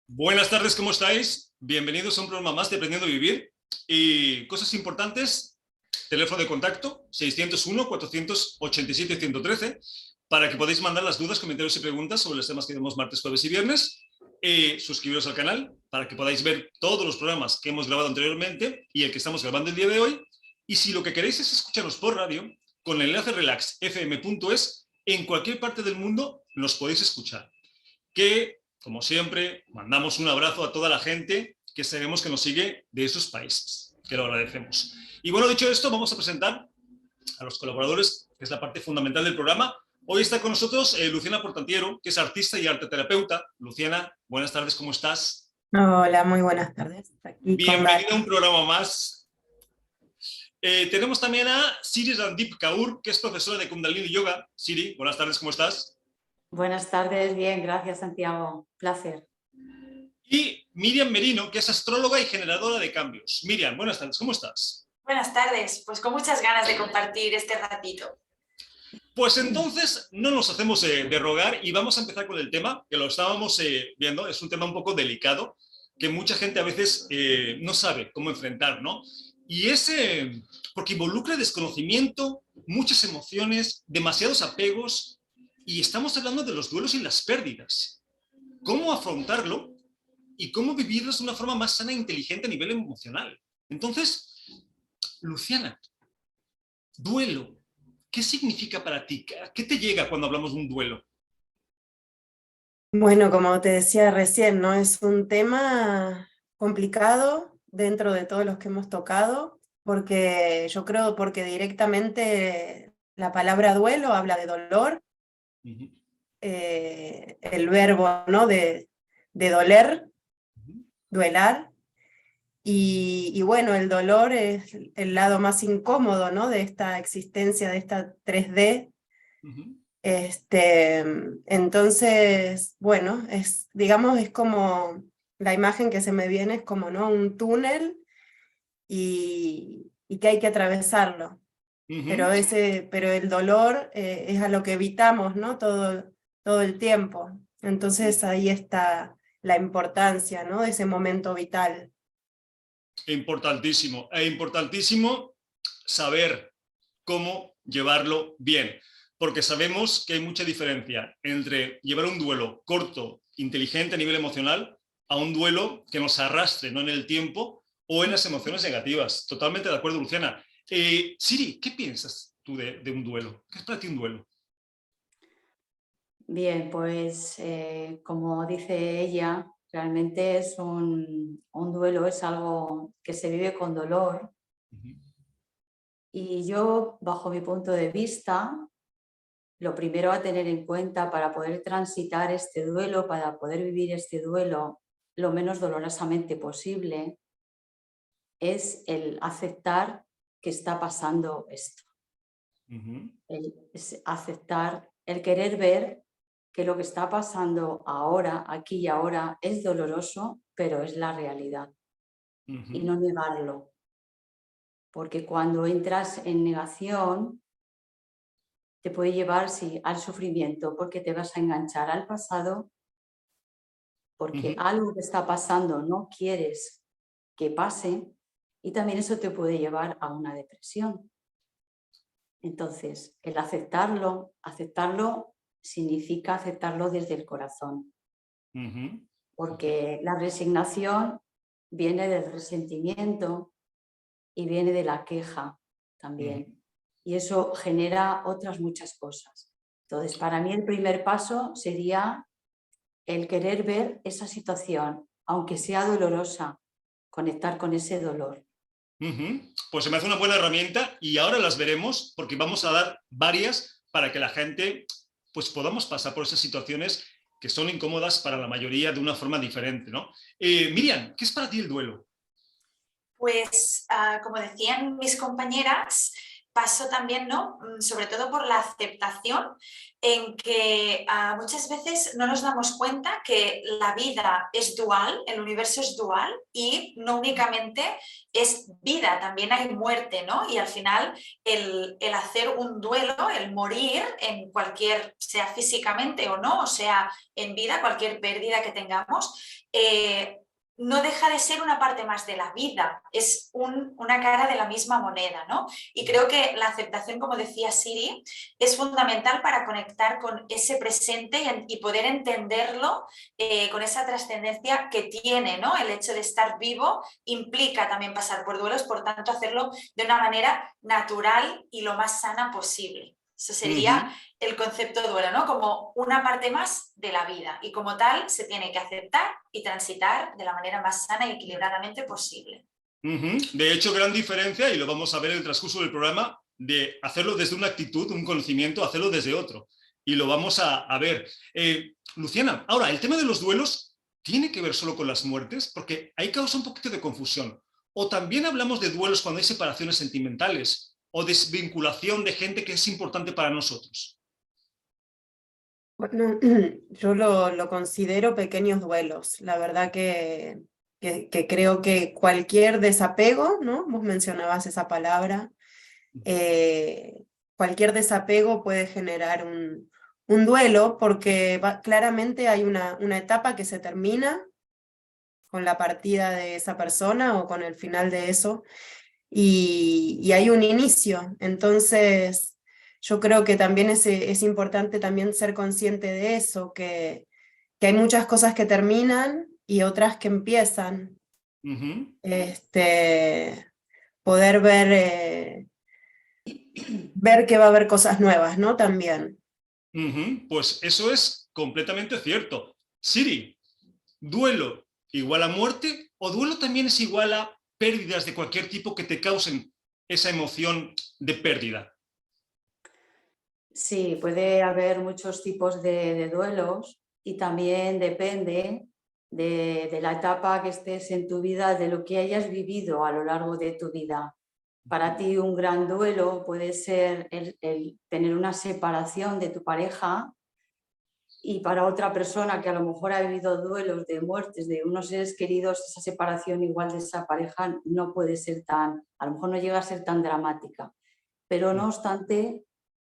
Buenas tardes, ¿cómo estáis? Bienvenidos a un programa más de Aprendiendo a Vivir. Y cosas importantes, teléfono de contacto 601-487-113 para que podáis mandar las dudas, comentarios y preguntas sobre los temas que vemos martes, jueves y viernes. Suscribiros al canal para que podáis ver todos los programas que hemos grabado anteriormente y el que estamos grabando el día de hoy. Y si lo que queréis es escucharnos por radio, con el enlace relaxfm.es, en cualquier parte del mundo nos podéis escuchar. Que, como siempre, mandamos un abrazo a toda la gente que sabemos que nos sigue de esos países, que lo agradecemos. Y bueno, dicho esto, vamos a presentar a los colaboradores, que es la parte fundamental del programa. Hoy está con nosotros Luciana Portantiero, que es artista y arteterapeuta. Luciana, buenas tardes, ¿cómo estás? Hola, muy buenas tardes. Aquí con Bienvenida a un programa más. Tenemos también a Siri Randip Kaur, que es profesora de Kundalini Yoga. Siri, buenas tardes, ¿cómo estás? Buenas tardes, bien, gracias Santiago, placer. Y Miriam Merino, que es astróloga y generadora de cambios. Miriam, buenas tardes, ¿cómo estás? Buenas tardes, pues con muchas ganas de compartir este ratito. Pues entonces no nos hacemos de rogar y vamos a empezar con el tema, que lo estábamos viendo, es un tema un poco delicado, que mucha gente a veces no sabe cómo enfrentar, ¿no? Y es porque involucra desconocimiento, muchas emociones, demasiados apegos, y estamos hablando de los duelos y las pérdidas. ¿Cómo afrontarlo y cómo vivirlos de una forma más sana e inteligente a nivel emocional? Entonces, Luciana, duelo. ¿Qué significa para ti? ¿Qué te llega cuando hablamos de un duelo? Bueno, como te decía recién, ¿no? Es un tema complicado dentro de todos los que hemos tocado, porque yo creo porque directamente la palabra duelo habla de dolor, el verbo, ¿no? de doler, duelar, y bueno, el dolor es el lado más incómodo, ¿no? De esta existencia, de esta 3D. Entonces, bueno, digamos, es como, la imagen que se me viene es como, ¿no? Un túnel y que hay que atravesarlo. Pero el dolor es a lo que evitamos, ¿no? Todo el tiempo. Entonces ahí está la importancia, ¿no? De ese momento vital. Importantísimo. Es importantísimo saber cómo llevarlo bien, porque sabemos que hay mucha diferencia entre llevar un duelo corto, inteligente a nivel emocional, a un duelo que nos arrastre, no en el tiempo o en las emociones negativas. Totalmente de acuerdo, Luciana. Siri, ¿qué piensas tú de un duelo? ¿Qué es para ti un duelo? Bien, pues como dice ella, realmente es un duelo, es algo que se vive con dolor. Y yo, bajo mi punto de vista, lo primero a tener en cuenta para poder transitar este duelo, para poder vivir este duelo lo menos dolorosamente posible, es el aceptar que está pasando esto. Es aceptar, el querer ver que lo que está pasando ahora, aquí y ahora, es doloroso, pero es la realidad. Y no negarlo. Porque cuando entras en negación, te puede llevar, sí, al sufrimiento, porque te vas a enganchar al pasado, porque algo que está pasando no quieres que pase, y también eso te puede llevar a una depresión. Entonces, el aceptarlo significa aceptarlo desde el corazón. Porque la resignación viene del resentimiento y viene de la queja también. Y eso genera otras muchas cosas. Entonces, para mí el primer paso sería el querer ver esa situación, aunque sea dolorosa, conectar con ese dolor. Pues se me hace una buena herramienta y ahora las veremos porque vamos a dar varias para que la gente pues podamos pasar por esas situaciones que son incómodas para la mayoría de una forma diferente, ¿no? Miriam, ¿qué es para ti el duelo? Pues como decían mis compañeras, paso también, ¿no? Sobre todo por la aceptación, en que muchas veces no nos damos cuenta que la vida es dual, el universo es dual y no únicamente es vida, también hay muerte, ¿no? Y al final el hacer un duelo, el morir en cualquier, sea físicamente o no, o sea en vida, cualquier pérdida que tengamos, no deja de ser una parte más de la vida, es una cara de la misma moneda, ¿no? Y creo que la aceptación, como decía Siri, es fundamental para conectar con ese presente y poder entenderlo con esa trascendencia que tiene, ¿no? El hecho de estar vivo implica también pasar por duelos, por tanto hacerlo de una manera natural y lo más sana posible. Eso sería el concepto de duelo, ¿no? Como una parte más de la vida y como tal se tiene que aceptar y transitar de la manera más sana y equilibradamente posible. De hecho, gran diferencia, y lo vamos a ver en el transcurso del programa, de hacerlo desde una actitud, un conocimiento, hacerlo desde otro. Y lo vamos a ver. Luciana, ahora, el tema de los duelos tiene que ver solo con las muertes, porque ahí causa un poquito de confusión. O también hablamos de duelos cuando hay separaciones sentimentales o desvinculación de gente que es importante para nosotros. Bueno, yo lo considero pequeños duelos. La verdad que creo que cualquier desapego, ¿no? Vos mencionabas esa palabra. Cualquier desapego puede generar un duelo porque claramente hay una etapa que se termina con la partida de esa persona o con el final de eso y hay un inicio. Entonces yo creo que también es importante también ser consciente de eso, que hay muchas cosas que terminan y otras que empiezan. Poder ver que va a haber cosas nuevas, ¿no? También. Pues eso es completamente cierto. Siri, ¿duelo igual a muerte o duelo también es igual a pérdidas de cualquier tipo que te causen esa emoción de pérdida? Sí, puede haber muchos tipos de duelos y también depende de la etapa que estés en tu vida, de lo que hayas vivido a lo largo de tu vida. Para ti un gran duelo puede ser el tener una separación de tu pareja y para otra persona que a lo mejor ha vivido duelos de muertes de unos seres queridos, esa separación igual de esa pareja no puede ser a lo mejor no llega a ser tan dramática. Pero no obstante,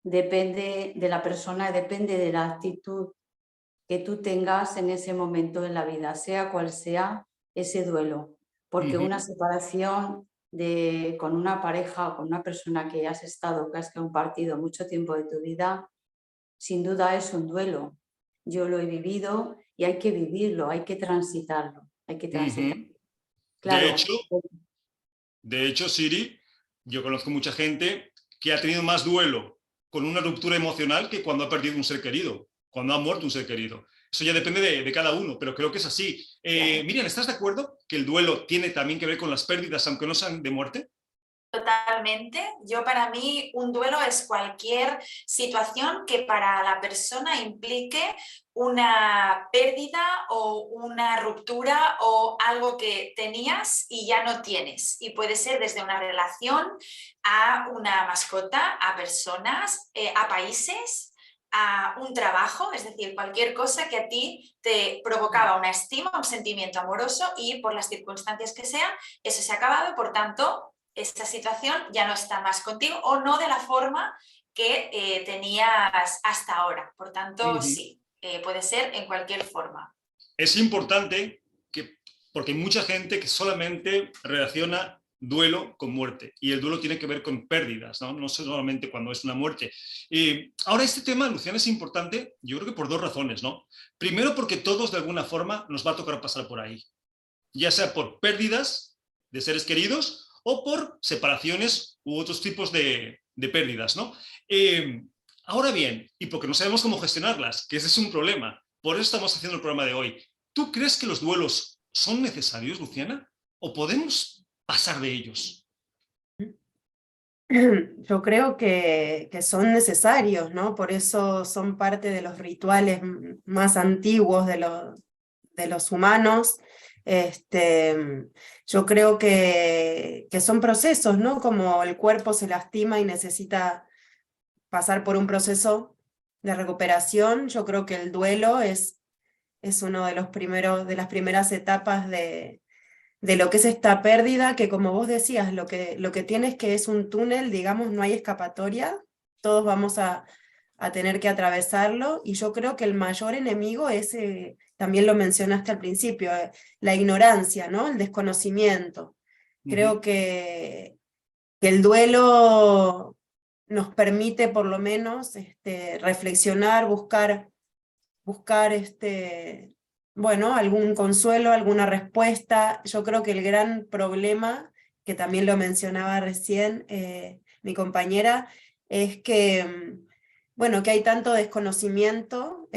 depende de la persona, depende de la actitud que tú tengas en ese momento de la vida, sea cual sea ese duelo. Porque una separación con una pareja o con una persona que has estado, que has compartido mucho tiempo de tu vida, sin duda es un duelo. Yo lo he vivido y hay que vivirlo, hay que transitarlo, hay que transitarlo. Claro. De hecho, Siri, yo conozco mucha gente que ha tenido más duelo con una ruptura emocional que cuando ha perdido un ser querido, cuando ha muerto un ser querido. Eso ya depende de cada uno, pero creo que es así. Claro. Miriam, ¿estás de acuerdo que el duelo tiene también que ver con las pérdidas, aunque no sean de muerte? Totalmente. Para mí un duelo es cualquier situación que para la persona implique una pérdida o una ruptura o algo que tenías y ya no tienes. Y puede ser desde una relación a una mascota, a personas, a países, a un trabajo, es decir, cualquier cosa que a ti te provocaba una estima, un sentimiento amoroso y por las circunstancias que sean, eso se ha acabado, por tanto, esta situación ya no está más contigo o no de la forma que tenías hasta ahora. Por tanto, sí, puede ser en cualquier forma. Es importante porque hay mucha gente que solamente relaciona duelo con muerte y el duelo tiene que ver con pérdidas, no solamente cuando es una muerte. Ahora este tema, Luciana, es importante, yo creo que por dos razones, ¿no? Primero porque todos de alguna forma nos va a tocar pasar por ahí, ya sea por pérdidas de seres queridos o por separaciones u otros tipos de pérdidas, ¿no? Ahora bien, y porque no sabemos cómo gestionarlas, que ese es un problema, por eso estamos haciendo el programa de hoy. ¿Tú crees que los duelos son necesarios, Luciana? ¿O podemos pasar de ellos? Yo creo que son necesarios, ¿no? Por eso son parte de los rituales más antiguos de los humanos. Yo creo que son procesos, ¿no? Como el cuerpo se lastima y necesita pasar por un proceso de recuperación, yo creo que el duelo es uno de las primeras etapas de lo que es esta pérdida, que como vos decías, lo que tiene es que es un túnel, digamos, no hay escapatoria, todos vamos a tener que atravesarlo, y yo creo que el mayor enemigo es, también lo mencionaste al principio, la ignorancia, ¿no? El desconocimiento. Creo que el duelo nos permite por lo menos reflexionar, buscar bueno, algún consuelo, alguna respuesta. Yo creo que el gran problema, que también lo mencionaba recién mi compañera, es que, bueno, que hay tanto desconocimiento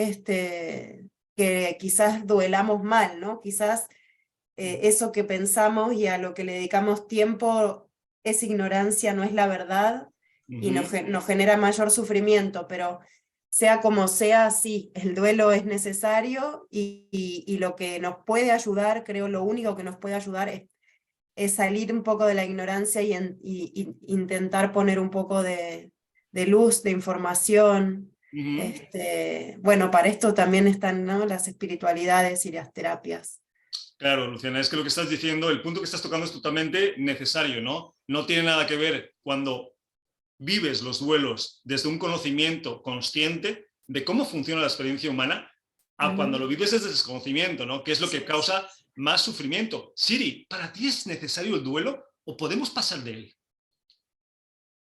que quizás duelamos mal, ¿no? Quizás eso que pensamos y a lo que le dedicamos tiempo, esa ignorancia no es la verdad y nos genera mayor sufrimiento, pero sea como sea, sí, el duelo es necesario y lo que nos puede ayudar, creo lo único que nos puede ayudar es salir un poco de la ignorancia y intentar poner un poco de luz, de información. Bueno, para esto también están, ¿no?, las espiritualidades y las terapias. Claro, Luciana, es que lo que estás diciendo, el punto que estás tocando es totalmente necesario, ¿no? No tiene nada que ver cuando vives los duelos desde un conocimiento consciente de cómo funciona la experiencia humana a cuando lo vives desde el desconocimiento, ¿no? Que es lo que causa más sufrimiento. Siri, ¿para ti es necesario el duelo o podemos pasar de él?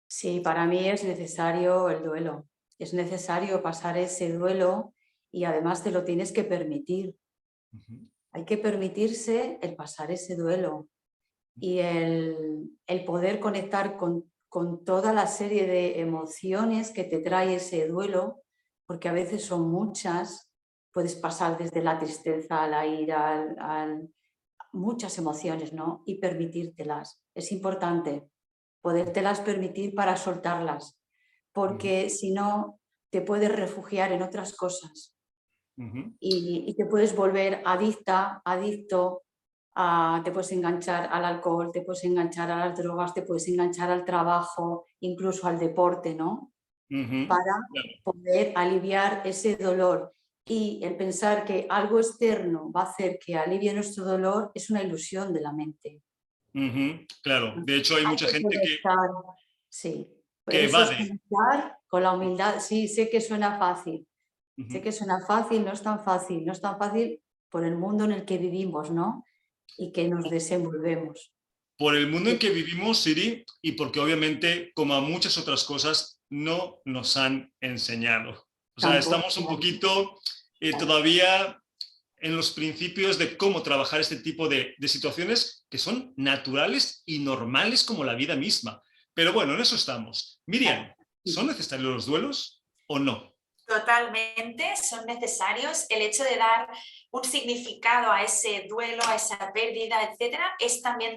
Sí, para mí es necesario el duelo. Es necesario pasar ese duelo y además te lo tienes que permitir. Hay que permitirse el pasar ese duelo y el poder conectar con toda la serie de emociones que te trae ese duelo, porque a veces son muchas. Puedes pasar desde la tristeza a la ira, muchas emociones, ¿no? Y permitírtelas. Es importante podértelas permitir para soltarlas, porque si no te puedes refugiar en otras cosas. Y te puedes volver adicto, te puedes enganchar al alcohol, te puedes enganchar a las drogas, te puedes enganchar al trabajo, incluso al deporte, ¿no? Para poder aliviar ese dolor. Y el pensar que algo externo va a hacer que alivie nuestro dolor es una ilusión de la mente. Claro, de hecho hay mucha gente que evade. Con la humildad, sí, sé que suena fácil. Sé que suena fácil, no es tan fácil, no es tan fácil por el mundo en el que vivimos, ¿no? Y que nos desenvolvemos. Por el mundo en que vivimos, Siri, y porque obviamente, como a muchas otras cosas, no nos han enseñado. O sea, estamos un poquito todavía en los principios de cómo trabajar este tipo de situaciones que son naturales y normales como la vida misma. Pero bueno, en eso estamos. Miriam, ¿son necesarios los duelos o no? Totalmente, son necesarios. El hecho de dar un significado a ese duelo, a esa pérdida, etcétera, es también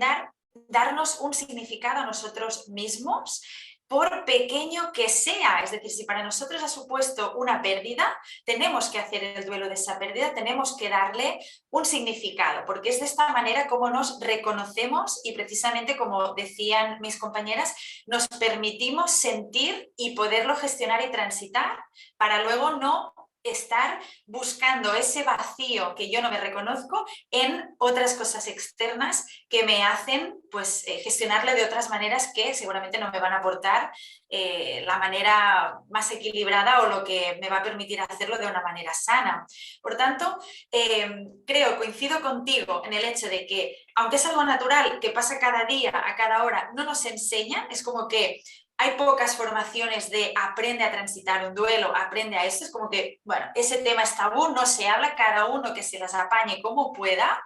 darnos un significado a nosotros mismos, por pequeño que sea. Es decir, si para nosotros ha supuesto una pérdida, tenemos que hacer el duelo de esa pérdida, tenemos que darle un significado, porque es de esta manera como nos reconocemos y precisamente, como decían mis compañeras, nos permitimos sentir y poderlo gestionar y transitar para luego no estar buscando ese vacío que yo no me reconozco en otras cosas externas que me hacen pues gestionarle de otras maneras que seguramente no me van a aportar la manera más equilibrada o lo que me va a permitir hacerlo de una manera sana. Por tanto, coincido contigo en el hecho de que, aunque es algo natural que pasa cada día, a cada hora, no nos enseñan, es como que hay pocas formaciones de aprende a transitar un duelo, aprende a esto, es como que, bueno, ese tema es tabú, no se habla, cada uno que se las apañe como pueda.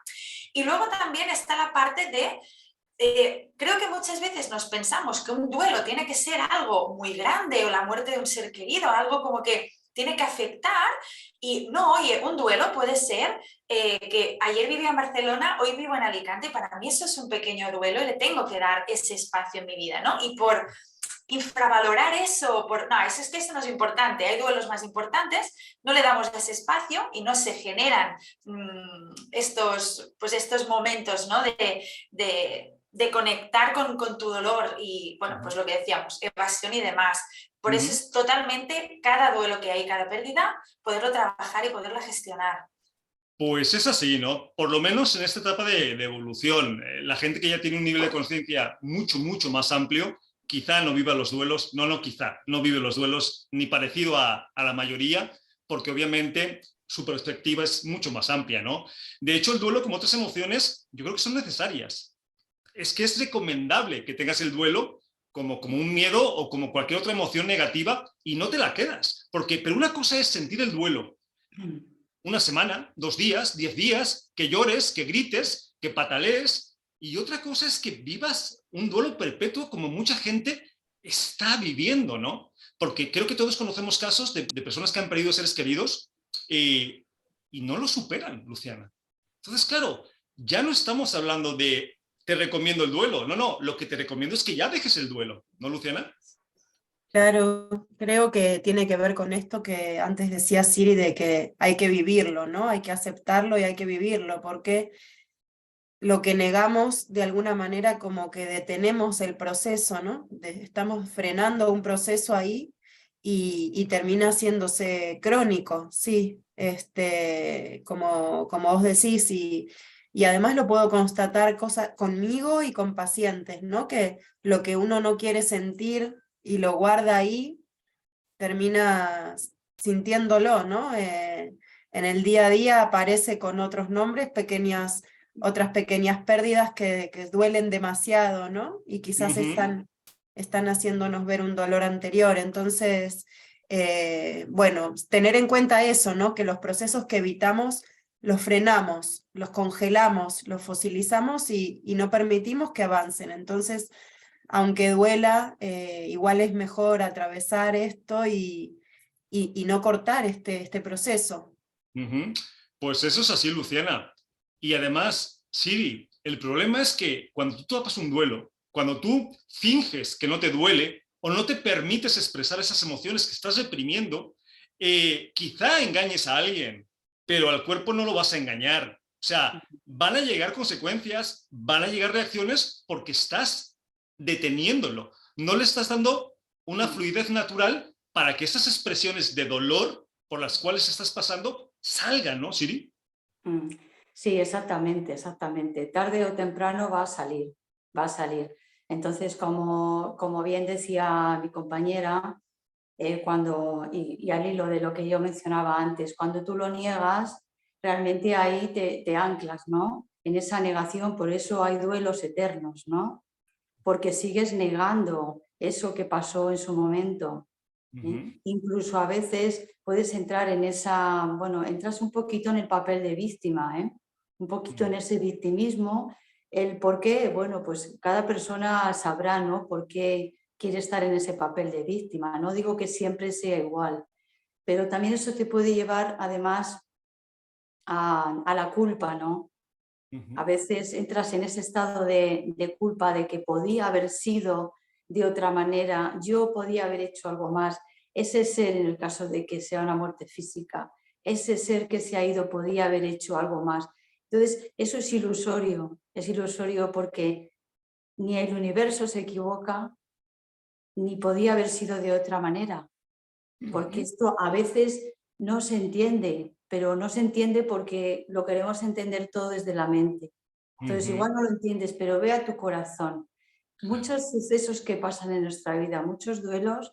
Y luego también está la parte de, creo que muchas veces nos pensamos que un duelo tiene que ser algo muy grande o la muerte de un ser querido, algo como que tiene que afectar, y no, oye, un duelo puede ser que ayer vivía en Barcelona, hoy vivo en Alicante, y para mí eso es un pequeño duelo y le tengo que dar ese espacio en mi vida, ¿no? Y por infravalorar eso, no, es que esto no es importante, hay duelos más importantes, no le damos ese espacio y no se generan estos momentos, ¿no? de conectar con tu dolor y, bueno, pues lo que decíamos, evasión y demás. Por eso es totalmente, cada duelo que hay, cada pérdida, poderlo trabajar y poderlo gestionar. Pues es así, ¿no? Por lo menos en esta etapa de evolución. La gente que ya tiene un nivel de conciencia mucho, mucho más amplio, quizá no viva los duelos, quizá no vive los duelos ni parecido a la mayoría, porque obviamente su perspectiva es mucho más amplia, ¿no? De hecho, el duelo, como otras emociones, yo creo que son necesarias. Es que es recomendable que tengas el duelo como un miedo o como cualquier otra emoción negativa y no te la quedas. Pero una cosa es sentir el duelo. Una semana, 2 días, 10 días, que llores, que grites, que patalees, y otra cosa es que vivas un duelo perpetuo como mucha gente está viviendo, ¿no? Porque creo que todos conocemos casos de personas que han perdido seres queridos y no lo superan, Luciana. Entonces, claro, ya no estamos hablando de te recomiendo el duelo, no, lo que te recomiendo es que ya dejes el duelo, ¿no, Luciana? Claro, creo que tiene que ver con esto que antes decía Siri, de que hay que vivirlo, ¿no? Hay que aceptarlo y hay que vivirlo, porque lo que negamos de alguna manera como que detenemos el proceso, ¿no? Estamos frenando un proceso ahí y termina haciéndose crónico, sí, como vos decís, y además lo puedo constatar conmigo y con pacientes, ¿no? Que lo que uno no quiere sentir y lo guarda ahí, termina sintiéndolo, ¿no? En el día a día aparece con otros nombres, otras pequeñas pérdidas que duelen demasiado, ¿no? Y quizás están haciéndonos ver un dolor anterior. Entonces, bueno, tener en cuenta eso, ¿no? Que los procesos que evitamos los frenamos, los congelamos, los fosilizamos y no permitimos que avancen. Entonces, aunque duela, igual es mejor atravesar esto y no cortar este proceso. Pues eso es así, Luciana. Y además, Siri, el problema es que cuando tú tapas un duelo, cuando tú finges que no te duele o no te permites expresar esas emociones que estás reprimiendo, quizá engañes a alguien, pero al cuerpo no lo vas a engañar. O sea, van a llegar consecuencias, van a llegar reacciones porque estás deteniéndolo. No le estás dando una fluidez natural para que esas expresiones de dolor por las cuales estás pasando salgan, ¿no, Siri? Sí, exactamente. Tarde o temprano va a salir. Entonces, como bien decía mi compañera, y al hilo de lo que yo mencionaba antes, cuando tú lo niegas, realmente ahí te anclas, ¿no? En esa negación, por eso hay duelos eternos, ¿no? Porque sigues negando eso que pasó en su momento. Incluso a veces puedes entrar en entras un poquito en el papel de víctima, un poquito en ese victimismo. El por qué, bueno, pues cada persona sabrá, ¿no? Por qué quiere estar en ese papel de víctima. No digo que siempre sea igual, pero también eso te puede llevar además a la culpa, ¿no? A veces entras en ese estado de culpa, de que podía haber sido de otra manera, yo podía haber hecho algo más. Ese ser, en el caso de que sea una muerte física, ese ser que se ha ido podía haber hecho algo más. Entonces, eso es ilusorio porque ni el universo se equivoca, ni podía haber sido de otra manera, porque esto a veces no se entiende, pero no se entiende porque lo queremos entender todo desde la mente. Entonces, igual no lo entiendes, pero ve a tu corazón. Muchos sucesos que pasan en nuestra vida, muchos duelos,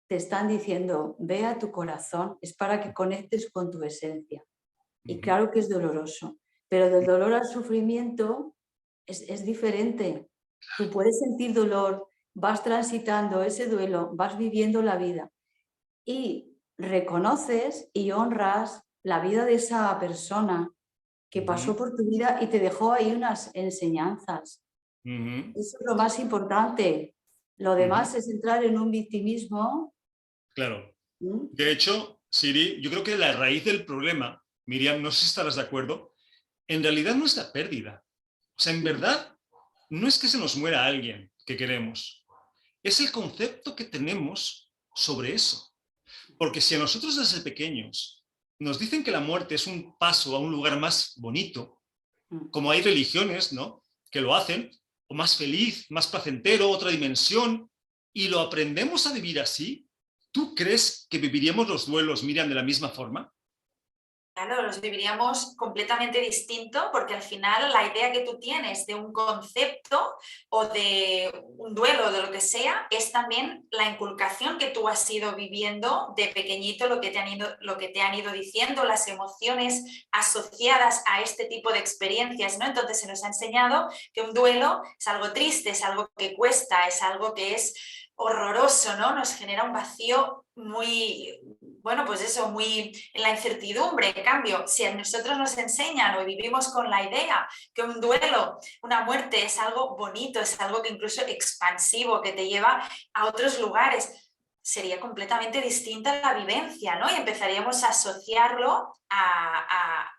te están diciendo, ve a tu corazón, es para que conectes con tu esencia. Y claro que es doloroso, pero del dolor al sufrimiento es diferente. Tú puedes sentir dolor, vas transitando ese duelo, vas viviendo la vida y reconoces y honras la vida de esa persona que pasó por tu vida y te dejó ahí unas enseñanzas. Eso es lo más importante. Lo demás es entrar en un victimismo. Claro. De hecho, Siri, yo creo que la raíz del problema, Miriam, no sé si estarás de acuerdo, en realidad no es la pérdida. O sea, en verdad, no es que se nos muera alguien que queremos. es el concepto que tenemos sobre eso. Porque si a nosotros desde pequeños nos dicen que la muerte es un paso a un lugar más bonito, como hay religiones, ¿no?, que lo hacen, o más feliz, más placentero, otra dimensión, y lo aprendemos a vivir así, ¿tú crees que viviríamos los duelos, Miriam, de la misma forma? Claro, los viviríamos completamente distinto porque al final la idea que tú tienes de un concepto o de un duelo, de lo que sea, es también la inculcación que tú has ido viviendo de pequeñito, lo que te han ido diciendo, las emociones asociadas a este tipo de experiencias, ¿no? Entonces se nos ha enseñado que un duelo es algo triste, es algo que cuesta, es algo que es horroroso, ¿no? Nos genera un vacío muy, bueno, pues eso, muy en la incertidumbre. En cambio, si a nosotros nos enseñan o vivimos con la idea que un duelo, una muerte es algo bonito, es algo que incluso expansivo, que te lleva a otros lugares, sería completamente distinta la vivencia, ¿no? Y empezaríamos a asociarlo a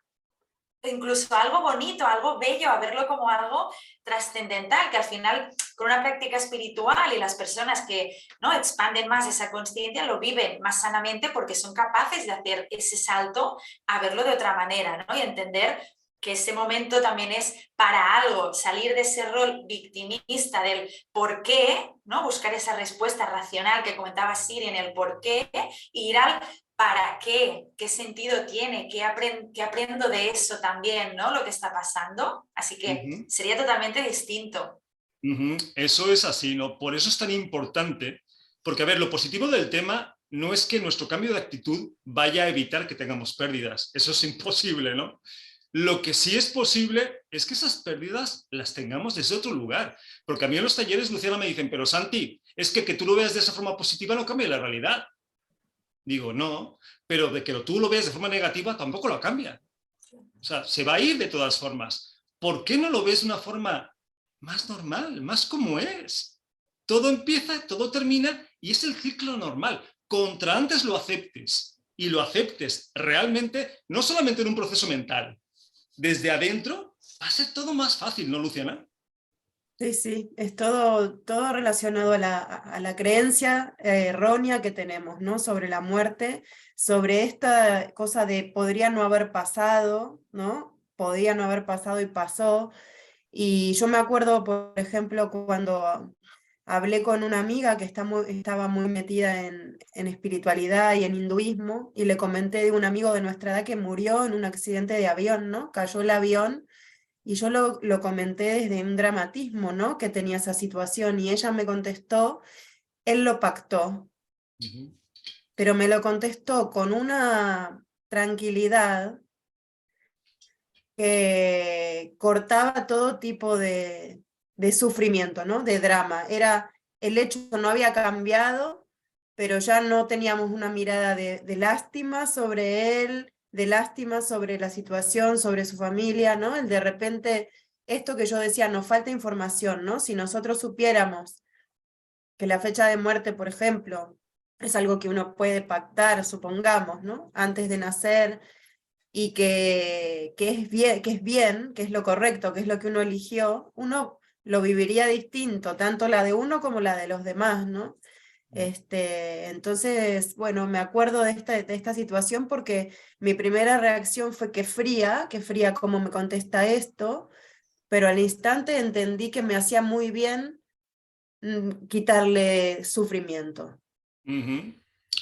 incluso algo bonito, algo bello, a verlo como algo trascendental, que al final con una práctica espiritual y las personas que, ¿no?, expanden más esa conciencia lo viven más sanamente porque son capaces de hacer ese salto a verlo de otra manera, ¿no?, y entender que ese momento también es para algo, salir de ese rol victimista del por qué, ¿no?, buscar esa respuesta racional que comentaba Siri en el por qué, e ir al ¿para qué? ¿Qué sentido tiene? ¿Qué aprendo de eso también, ¿no?, lo que está pasando? Así que sería totalmente distinto. Eso es así, ¿no? Por eso es tan importante, porque, a ver, lo positivo del tema no es que nuestro cambio de actitud vaya a evitar que tengamos pérdidas. Eso es imposible, ¿no? Lo que sí es posible es que esas pérdidas las tengamos desde otro lugar. Porque a mí en los talleres, Luciana, me dicen, pero Santi, es que tú lo veas de esa forma positiva no cambia la realidad. Digo, no, pero de que tú lo veas de forma negativa tampoco lo cambia. O sea, se va a ir de todas formas. ¿Por qué no lo ves de una forma más normal, más como es? Todo empieza, todo termina y es el ciclo normal. Contra antes lo aceptes y lo aceptes realmente, no solamente en un proceso mental, desde adentro, va a ser todo más fácil, ¿no, Luciana? Sí, sí, es todo relacionado a la creencia errónea que tenemos, ¿no?, sobre la muerte, sobre esta cosa de podría no haber pasado, ¿no? Podía no haber pasado y pasó. Y yo me acuerdo, por ejemplo, cuando hablé con una amiga que estaba muy metida en espiritualidad y en hinduismo, y le comenté de un amigo de nuestra edad que murió en un accidente de avión, ¿no? Cayó el avión. Y yo lo comenté desde un dramatismo, ¿no?, que tenía esa situación, y ella me contestó, él lo pactó, pero me lo contestó con una tranquilidad que cortaba todo tipo de sufrimiento, ¿no?, de drama. Era, el hecho no había cambiado, pero ya no teníamos una mirada de lástima sobre él, de lástima sobre la situación, sobre su familia, ¿no? El de repente, esto que yo decía, nos falta información, ¿no? Si nosotros supiéramos que la fecha de muerte, por ejemplo, es algo que uno puede pactar, supongamos, ¿no?, antes de nacer, y que es bien, que es lo correcto, que es lo que uno eligió, uno lo viviría distinto, tanto la de uno como la de los demás, ¿no? Entonces, bueno, me acuerdo de esta situación porque mi primera reacción fue que fría cómo me contesta esto, pero al instante entendí que me hacía muy bien quitarle sufrimiento.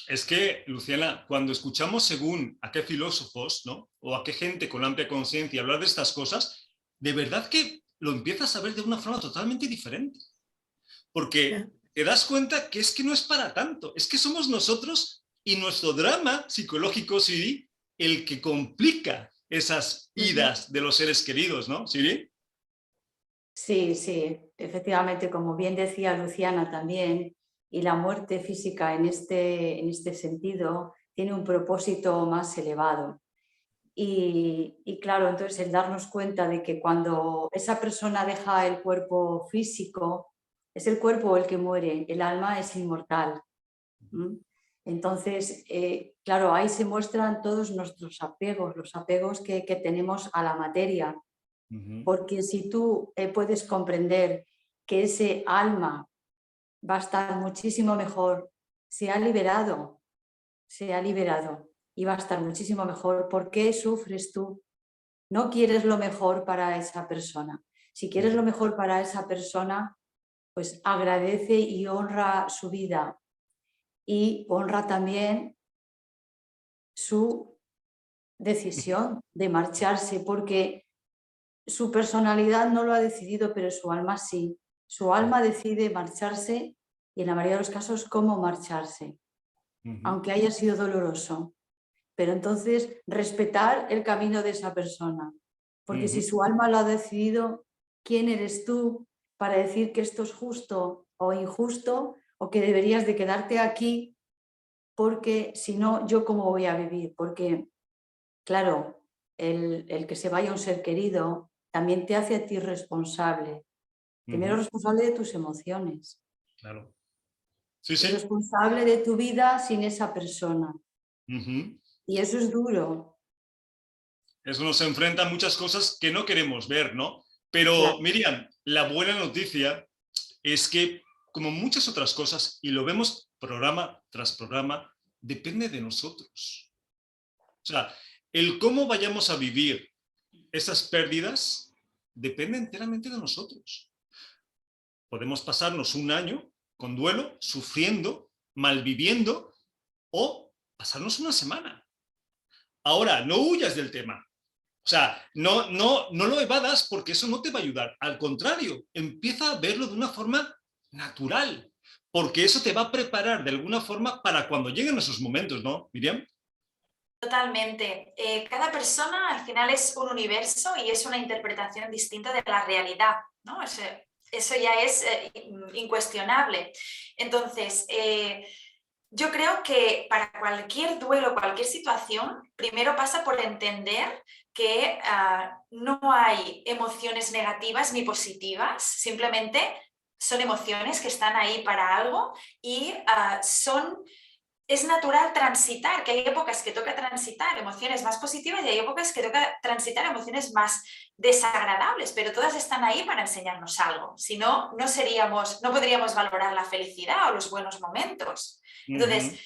Es que, Luciana, cuando escuchamos según a qué filósofos, ¿no?, o a qué gente con amplia conciencia hablar de estas cosas, de verdad que lo empiezas a ver de una forma totalmente diferente. Porque te das cuenta que es que no es para tanto, es que somos nosotros y nuestro drama psicológico, Siri, el que complica esas idas de los seres queridos, ¿no, Siri? Sí, sí, efectivamente, como bien decía Luciana también, y la muerte física en este sentido tiene un propósito más elevado. Y claro, entonces el darnos cuenta de que cuando esa persona deja el cuerpo físico, es el cuerpo el que muere, el alma es inmortal. Entonces, claro, ahí se muestran todos nuestros apegos, los apegos que tenemos a la materia. Porque si tú puedes comprender que ese alma va a estar muchísimo mejor. Se ha liberado y va a estar muchísimo mejor. ¿Por qué sufres tú? No quieres lo mejor para esa persona. Si quieres lo mejor para esa persona, pues agradece y honra su vida y honra también su decisión de marcharse, porque su personalidad no lo ha decidido, pero su alma sí. Su alma decide marcharse y en la mayoría de los casos cómo marcharse, aunque haya sido doloroso. Pero entonces respetar el camino de esa persona, porque si su alma lo ha decidido, ¿quién eres tú para decir que esto es justo o injusto o que deberías de quedarte aquí? Porque si no, ¿yo cómo voy a vivir? Porque, claro, el que se vaya un ser querido también te hace a ti responsable. Primero responsable de tus emociones. Claro. Sí, Y sí. responsable de tu vida sin esa persona. Y eso es duro. Eso nos enfrenta a muchas cosas que no queremos ver, ¿no? Pero, Claro. Miriam, la buena noticia es que, como muchas otras cosas, y lo vemos programa tras programa, depende de nosotros. O sea, el cómo vayamos a vivir esas pérdidas depende enteramente de nosotros. Podemos pasarnos un año con duelo, sufriendo, malviviendo, o pasarnos una semana. Ahora, no huyas del tema. O sea, no lo evadas porque eso no te va a ayudar. Al contrario, empieza a verlo de una forma natural, porque eso te va a preparar de alguna forma para cuando lleguen esos momentos, ¿no, Miriam? Totalmente. Cada persona al final es un universo y es una interpretación distinta de la realidad, ¿no? Eso ya es incuestionable. Entonces, yo creo que para cualquier duelo, cualquier situación, primero pasa por entender que no hay emociones negativas ni positivas, simplemente son emociones que están ahí para algo y es natural transitar, que hay épocas que toca transitar emociones más positivas y hay épocas que toca transitar emociones más desagradables, pero todas están ahí para enseñarnos algo. Si no, no podríamos valorar la felicidad o los buenos momentos. Entonces,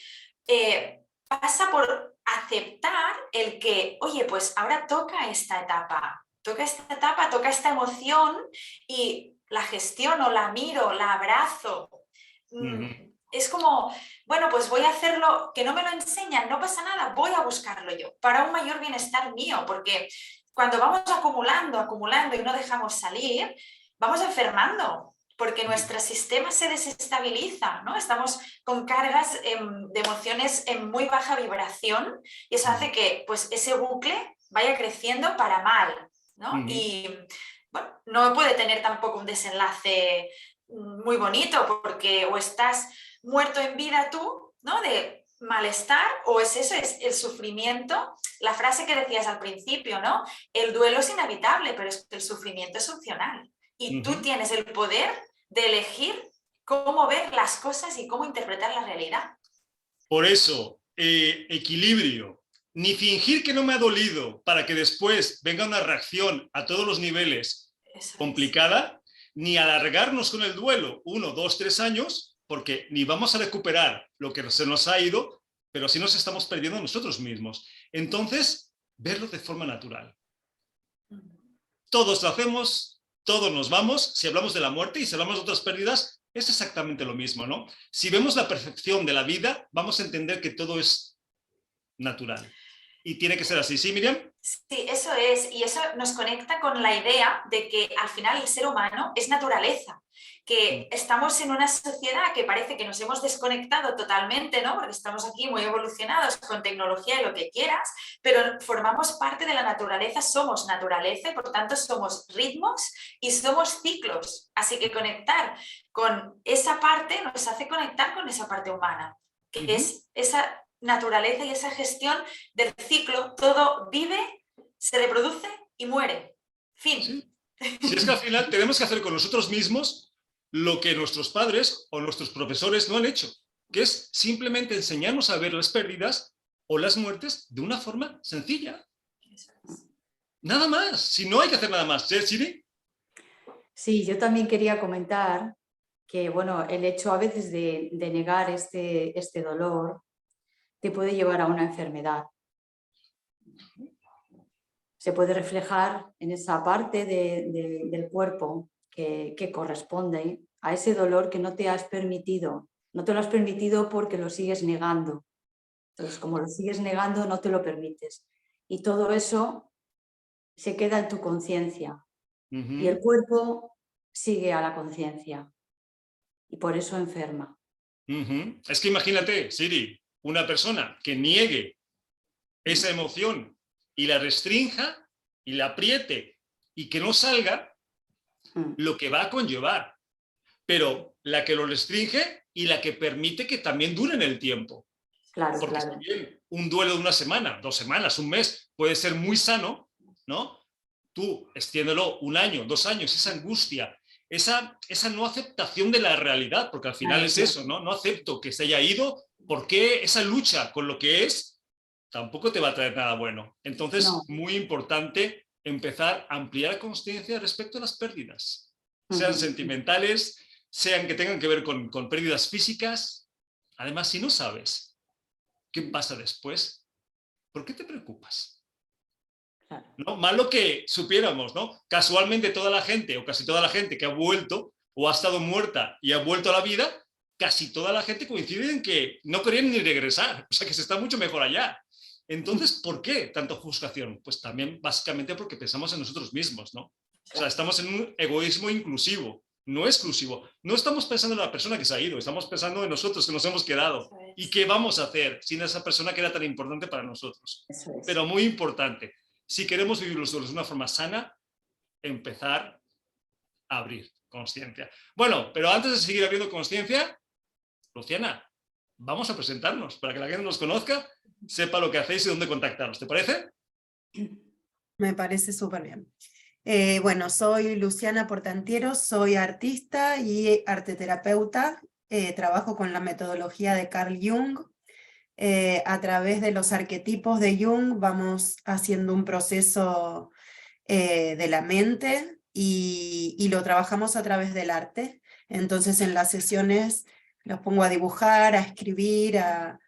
pasa por aceptar el que, oye, pues ahora toca esta etapa, toca esta emoción y la gestiono, la miro, la abrazo. Es como, bueno, pues voy a hacerlo, que no me lo enseñan, no pasa nada, voy a buscarlo yo, para un mayor bienestar mío, porque cuando vamos acumulando y no dejamos salir, vamos enfermando, porque nuestro sistema se desestabiliza, ¿no? Estamos con cargas de emociones en muy baja vibración y eso hace que pues, ese bucle vaya creciendo para mal, ¿no? Y bueno, no puede tener tampoco un desenlace muy bonito, porque o estás muerto en vida tú, ¿no? De malestar, o es eso, es el sufrimiento. La frase que decías al principio, ¿no? El duelo es inevitable, pero el sufrimiento es opcional. Y tú tienes el poder de elegir cómo ver las cosas y cómo interpretar la realidad. Por eso, equilibrio. Ni fingir que no me ha dolido para que después venga una reacción a todos los niveles complicada, ni alargarnos con el duelo 1, 2, 3 años, porque ni vamos a recuperar lo que se nos ha ido, pero sí nos estamos perdiendo nosotros mismos. Entonces, verlo de forma natural. Todos lo hacemos, todos nos vamos. Si hablamos de la muerte y si hablamos de otras pérdidas, es exactamente lo mismo, ¿no? Si vemos la percepción de la vida, vamos a entender que todo es natural. Y tiene que ser así, ¿sí, Miriam? Sí, eso es. Y eso nos conecta con la idea de que al final el ser humano es naturaleza. Que estamos en una sociedad que parece que nos hemos desconectado totalmente, ¿no? Porque estamos aquí muy evolucionados con tecnología y lo que quieras, pero formamos parte de la naturaleza, somos naturaleza y por tanto somos ritmos y somos ciclos. Así que conectar con esa parte nos hace conectar con esa parte humana, que es esa naturaleza y esa gestión del ciclo. Todo vive, se reproduce y muere. Fin. Sí. Si es que al final tenemos que hacer con nosotros mismos lo que nuestros padres o nuestros profesores no han hecho, que es simplemente enseñarnos a ver las pérdidas o las muertes de una forma sencilla. Nada más, si no hay que hacer nada más, ¿sí, Siri? Sí, yo también quería comentar que bueno, el hecho a veces de negar este dolor te puede llevar a una enfermedad. Se puede reflejar en esa parte del cuerpo que corresponde a ese dolor que no te has permitido. No te lo has permitido porque lo sigues negando. Entonces, como lo sigues negando, no te lo permites. Y todo eso se queda en tu conciencia. Y el cuerpo sigue a la conciencia. Y por eso enferma. Es que imagínate, Siri, una persona que niegue esa emoción y la restrinja y la apriete y que no salga, lo que va a conllevar. Pero la que lo restringe y la que permite que también dure en el tiempo. Claro, porque claro. si bien un duelo de una semana, 2 semanas, un mes puede ser muy sano, ¿no? Tú extiéndelo 1 año, 2 años, esa angustia, esa no aceptación de la realidad, porque al final es eso, ¿no? No acepto que se haya ido, porque esa lucha con lo que es tampoco te va a traer nada bueno. Entonces, muy importante empezar a ampliar conciencia respecto a las pérdidas, sean sentimentales, sean que tengan que ver con pérdidas físicas. Además, si no sabes qué pasa después, ¿por qué te preocupas? Claro. ¿No? Malo que supiéramos, ¿no? Casualmente toda la gente, o casi toda la gente que ha vuelto, o ha estado muerta y ha vuelto a la vida, casi toda la gente coincide en que no querían ni regresar, o sea que se está mucho mejor allá. Entonces, ¿por qué tanta ofuscación? Pues también básicamente porque pensamos en nosotros mismos, ¿no? O sea, estamos en un egoísmo inclusivo, no exclusivo. No estamos pensando en la persona que se ha ido, estamos pensando en nosotros que nos hemos quedado. ¿Y qué vamos a hacer sin esa persona que era tan importante para nosotros? Pero muy importante, si queremos vivir los duelos de una forma sana, empezar a abrir conciencia. Bueno, pero antes de seguir abriendo conciencia, Luciana, vamos a presentarnos para que la gente nos conozca, sepa lo que hacéis y dónde contactaros. ¿Te parece? Me parece súper bien. Bueno, soy Luciana Portantiero, soy artista y arteterapeuta. Trabajo con la metodología de Carl Jung. A través de los arquetipos de Jung vamos haciendo un proceso de la mente y lo trabajamos a través del arte. Entonces en las sesiones los pongo a dibujar, a escribir, a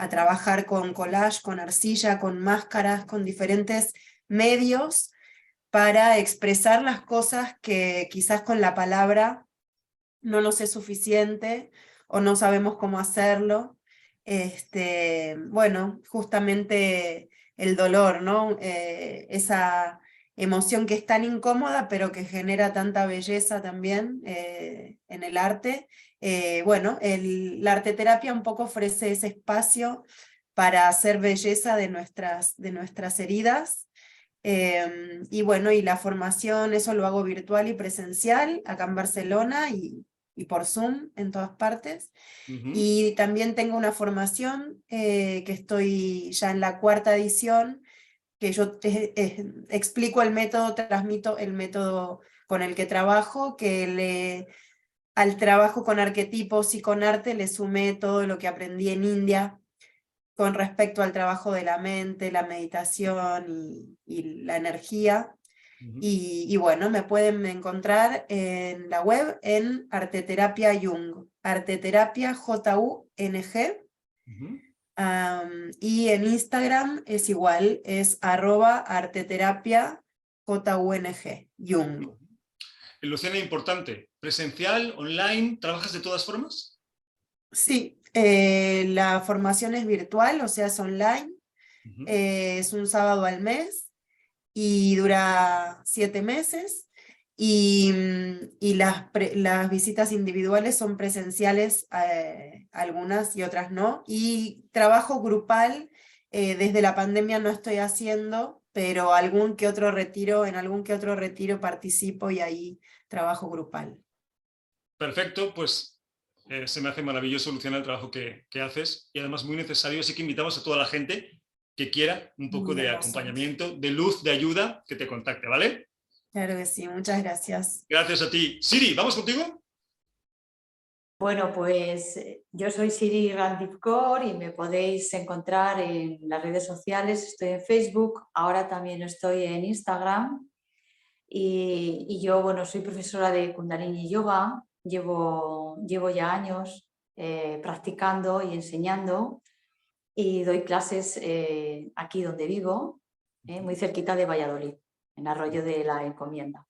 trabajar con collage, con arcilla, con máscaras, con diferentes medios para expresar las cosas que quizás con la palabra no nos es suficiente o no sabemos cómo hacerlo. Bueno, justamente el dolor, ¿no? Esa emoción que es tan incómoda, pero que genera tanta belleza también en el arte. Bueno, la arteterapia un poco ofrece ese espacio para hacer belleza de nuestras heridas. Y bueno, y la formación, eso lo hago virtual y presencial, acá en Barcelona y por Zoom en todas partes. Y también tengo una formación que estoy ya en la 4ª edición, que yo explico el método, transmito el método con el que trabajo, que al trabajo con arquetipos y con arte le sumé todo lo que aprendí en India con respecto al trabajo de la mente, la meditación y la energía. Y bueno, me pueden encontrar en la web en Arteterapia Jung, Arteterapia Jung. Y en Instagram es igual, es @arteterapia Jung. Luciana, importante, presencial, online, ¿trabajas de todas formas? Sí, la formación es virtual, o sea, es online, es un sábado al mes y dura 7 meses, y las visitas individuales son presenciales, algunas y otras no, y trabajo grupal, desde la pandemia no estoy haciendo, pero en algún que otro retiro participo y ahí trabajo grupal. Perfecto, pues se me hace maravilloso, Luciana, el trabajo que haces y además muy necesario, así que invitamos a toda la gente que quiera un poco de acompañamiento, de luz, de ayuda, que te contacte, ¿vale? Claro que sí, muchas gracias. Gracias a ti. Siri, ¿vamos contigo? Bueno, pues yo soy Siri Randipkor y me podéis encontrar en las redes sociales. Estoy en Facebook, ahora también estoy en Instagram y yo, bueno, soy profesora de Kundalini Yoga llevo ya años practicando y enseñando y doy clases aquí donde vivo, muy cerquita de Valladolid, en Arroyo de la Encomienda.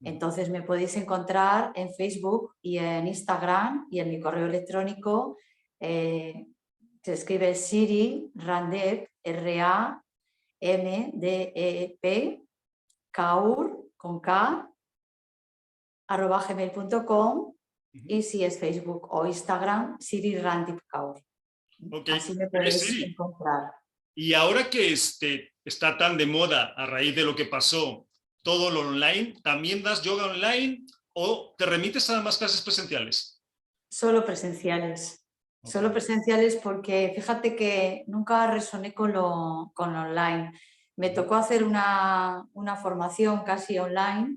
Entonces me podéis encontrar en Facebook y en Instagram y en mi correo electrónico. Se escribe Siri Randep, RAMDEP, Kaur, con K, @gmail.com, y si es Facebook o Instagram, Siri Randep Kaur. Ok, Así me pero podéis Siri, encontrar. y ahora que está tan de moda a raíz de lo que pasó, todo lo online, ¿también das yoga online o te remites a más clases presenciales? Solo presenciales. Ok. Solo presenciales porque fíjate que nunca resoné con lo online. Me tocó hacer una formación casi online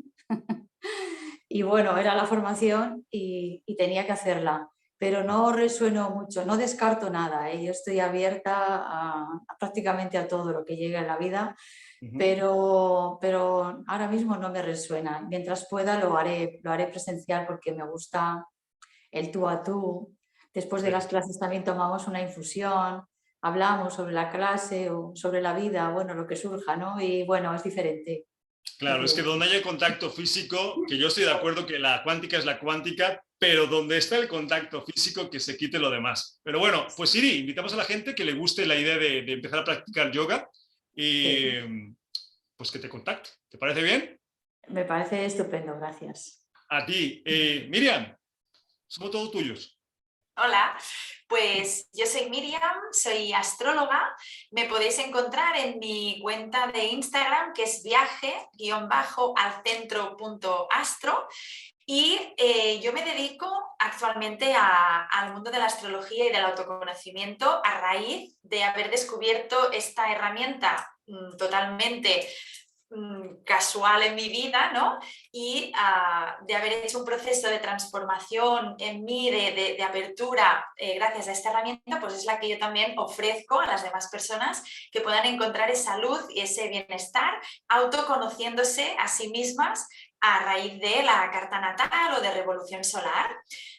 y bueno, era la formación y tenía que hacerla, pero no resueno mucho, no descarto nada, ¿eh? Yo estoy abierta prácticamente a todo lo que llegue en la vida, pero ahora mismo no me resuena. Mientras pueda lo haré presencial porque me gusta el tú a tú. Después de las clases también tomamos una infusión, hablamos sobre la clase o sobre la vida, bueno, lo que surja, ¿no? Y bueno, es diferente. Claro, es que donde haya contacto físico, que yo estoy de acuerdo que la cuántica es la cuántica, pero donde está el contacto físico, que se quite lo demás. Pero bueno, pues Siri, invitamos a la gente que le guste la idea de empezar a practicar yoga y pues que te contacte. ¿Te parece bien? Me parece estupendo, gracias. A ti. Miriam, somos todos tuyos. Hola, pues yo soy Miriam, soy astróloga. Me podéis encontrar en mi cuenta de Instagram, que es viaje-alcentro.astro. Y yo me dedico actualmente al mundo de la astrología y del autoconocimiento a raíz de haber descubierto esta herramienta totalmente casual en mi vida, ¿no? Y de haber hecho un proceso de transformación en mí, de apertura, gracias a esta herramienta, pues es la que yo también ofrezco a las demás personas, que puedan encontrar esa luz y ese bienestar autoconociéndose a sí mismas a raíz de la carta natal o de revolución solar.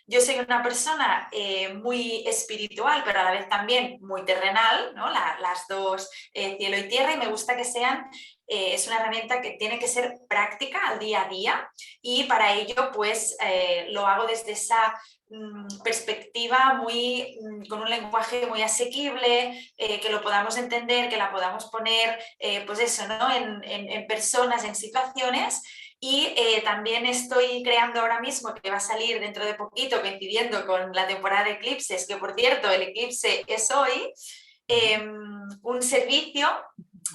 Yo soy una persona muy espiritual, pero a la vez también muy terrenal, ¿no? Las dos, cielo y tierra, y me gusta que sean es una herramienta que tiene que ser práctica al día a día, y para ello pues lo hago desde esa perspectiva con un lenguaje muy asequible, que lo podamos entender, que la podamos poner pues eso, ¿no? en personas, en situaciones. Y también estoy creando ahora mismo, que va a salir dentro de poquito, coincidiendo con la temporada de eclipses, que por cierto el eclipse es hoy, un servicio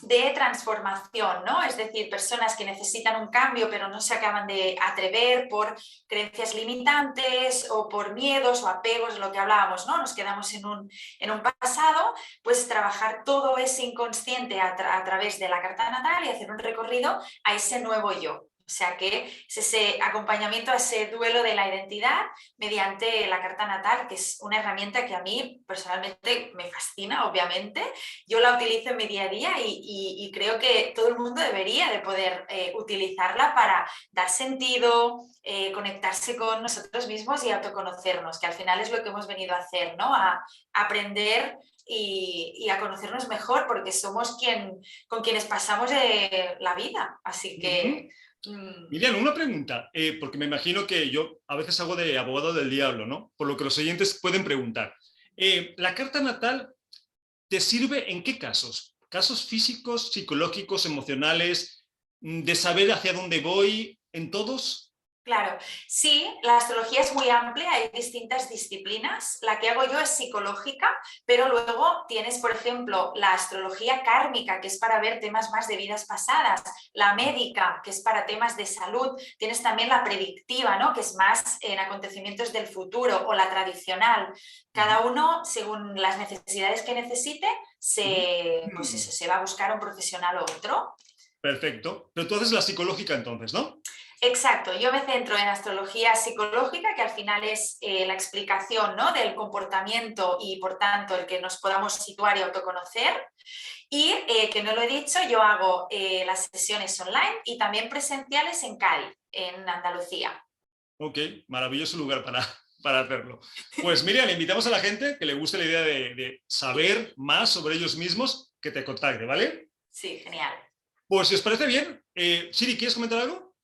de transformación, ¿no? Es decir, personas que necesitan un cambio pero no se acaban de atrever por creencias limitantes o por miedos o apegos, lo que hablábamos, ¿no? Nos quedamos en un pasado, pues trabajar todo ese inconsciente a través de la carta natal y hacer un recorrido a ese nuevo yo. O sea que es ese acompañamiento a ese duelo de la identidad mediante la carta natal, que es una herramienta que a mí personalmente me fascina, obviamente. Yo la utilizo en mi día a día y creo que todo el mundo debería de poder utilizarla para dar sentido, conectarse con nosotros mismos y autoconocernos, que al final es lo que hemos venido a hacer, ¿no? A aprender y a conocernos mejor, porque somos con quienes pasamos la vida. Así que... Miriam, una pregunta, porque me imagino que yo a veces hago de abogado del diablo, ¿no? Por lo que los oyentes pueden preguntar. ¿La carta natal te sirve en qué casos? ¿Casos físicos, psicológicos, emocionales, de saber hacia dónde voy, en todos? Claro, sí, la astrología es muy amplia, hay distintas disciplinas. La que hago yo es psicológica, pero luego tienes, por ejemplo, la astrología kármica, que es para ver temas más de vidas pasadas, la médica, que es para temas de salud, tienes también la predictiva, ¿no? Que es más en acontecimientos del futuro, o la tradicional. Cada uno, según las necesidades que necesite, pues eso, se va a buscar un profesional o otro. Perfecto. Pero tú haces la psicológica entonces, ¿no? Exacto, yo me centro en astrología psicológica, que al final es la explicación, ¿no? del comportamiento y por tanto el que nos podamos situar y autoconocer. Y que no lo he dicho, yo hago las sesiones online y también presenciales en Cádiz, en Andalucía. Ok, maravilloso lugar para hacerlo. Pues Miriam, invitamos a la gente que le guste la idea de saber más sobre ellos mismos, que te contacte, ¿vale? Sí, genial. Pues si os parece bien, Siri, ¿quieres comentar algo?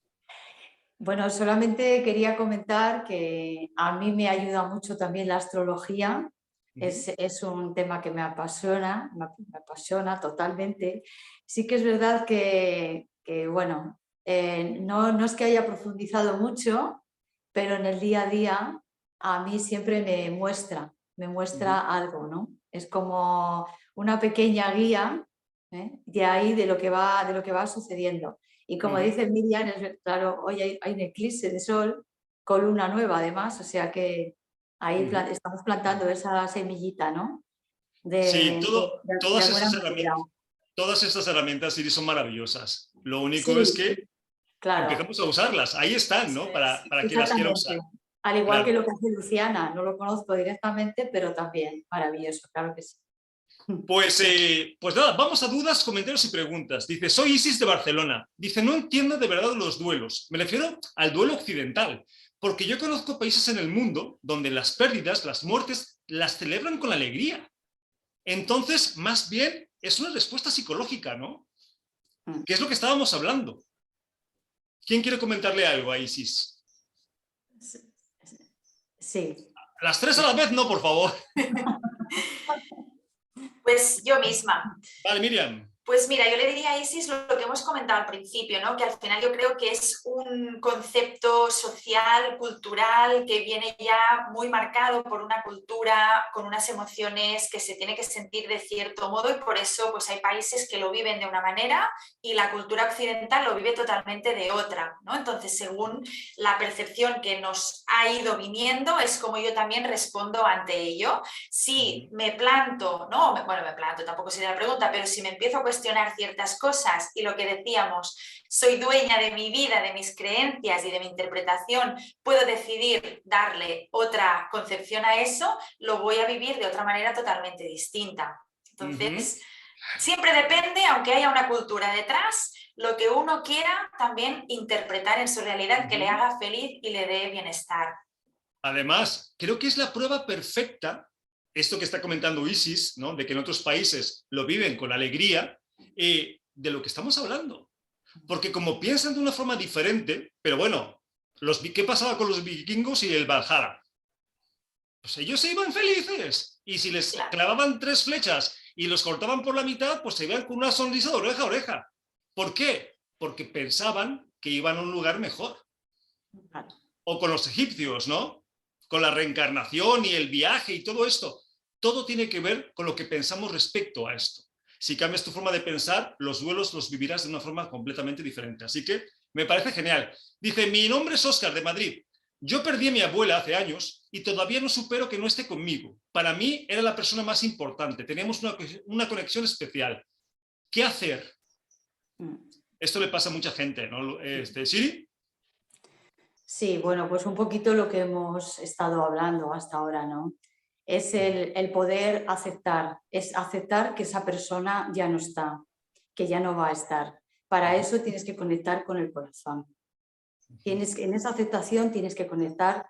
Bueno, solamente quería comentar que a mí me ayuda mucho también la astrología. Es un tema que me apasiona totalmente. Sí que es verdad que bueno, no es que haya profundizado mucho, pero en el día a día a mí siempre me muestra algo, ¿no? Es como una pequeña guía, ¿eh? De ahí de lo que va sucediendo. Y como dice Miriam, claro, hoy hay un eclipse de sol con luna nueva además, o sea que ahí estamos plantando esa semillita, ¿no? Sí, De alguna manera. todas estas herramientas, Siri, son maravillosas. Lo único es Sí, que claro, empezamos a usarlas. Ahí están, Eso ¿no? es. Para quien las quiera usar. exactamente. Al igual que Claro. lo que hace Luciana, no lo conozco directamente, pero también maravilloso, claro que sí. Pues nada, vamos a dudas, comentarios y preguntas. Dice, soy Isis de Barcelona. Dice, no entiendo de verdad los duelos. Me refiero al duelo occidental, porque yo conozco países en el mundo donde las pérdidas, las muertes, las celebran con alegría. Entonces, más bien, es una respuesta psicológica, ¿no? Que es lo que estábamos hablando. ¿Quién quiere comentarle algo a Isis? Sí. Las tres a la vez, no, por favor. Pues yo misma. Vale, Miriam. Pues mira, yo le diría a Isis lo que hemos comentado al principio, ¿no? Que al final yo creo que es un concepto social, cultural, que viene ya muy marcado por una cultura, con unas emociones que se tiene que sentir de cierto modo y por eso pues hay países que lo viven de una manera y la cultura occidental lo vive totalmente de otra, ¿no? Entonces, según la percepción que nos ha ido viniendo, es como yo también respondo ante ello. Si me planto, ¿no? Bueno, me planto, tampoco sería la pregunta, pero si me empiezo a cuestionar ciertas cosas y lo que decíamos, soy dueña de mi vida, de mis creencias y de mi interpretación, puedo decidir darle otra concepción a eso, lo voy a vivir de otra manera totalmente distinta. Entonces, siempre depende, aunque haya una cultura detrás, lo que uno quiera también interpretar en su realidad que le haga feliz y le dé bienestar. Además, creo que es la prueba perfecta, esto que está comentando Isis, ¿no? De que en otros países lo viven con alegría, de lo que estamos hablando. Porque como piensan de una forma diferente, pero bueno, ¿qué pasaba con los vikingos y el Valhalla? Pues ellos se iban felices. Y si les clavaban 3 flechas y los cortaban por la mitad, pues se iban con una sonrisa de oreja a oreja. ¿Por qué? Porque pensaban que iban a un lugar mejor. O con los egipcios, ¿no? Con la reencarnación y el viaje y todo esto. Todo tiene que ver con lo que pensamos respecto a esto. Si cambias tu forma de pensar, los duelos los vivirás de una forma completamente diferente. Así que me parece genial. Dice, mi nombre es Óscar de Madrid. Yo perdí a mi abuela hace años y todavía no supero que no esté conmigo. Para mí era la persona más importante. Teníamos una conexión especial. ¿Qué hacer? Esto le pasa a mucha gente, ¿no? ¿Siri? Sí, bueno, pues un poquito lo que hemos estado hablando hasta ahora, ¿no? Es el poder aceptar, es aceptar que esa persona ya no está, que ya no va a estar. Para eso tienes que conectar con el corazón. En esa aceptación tienes que conectar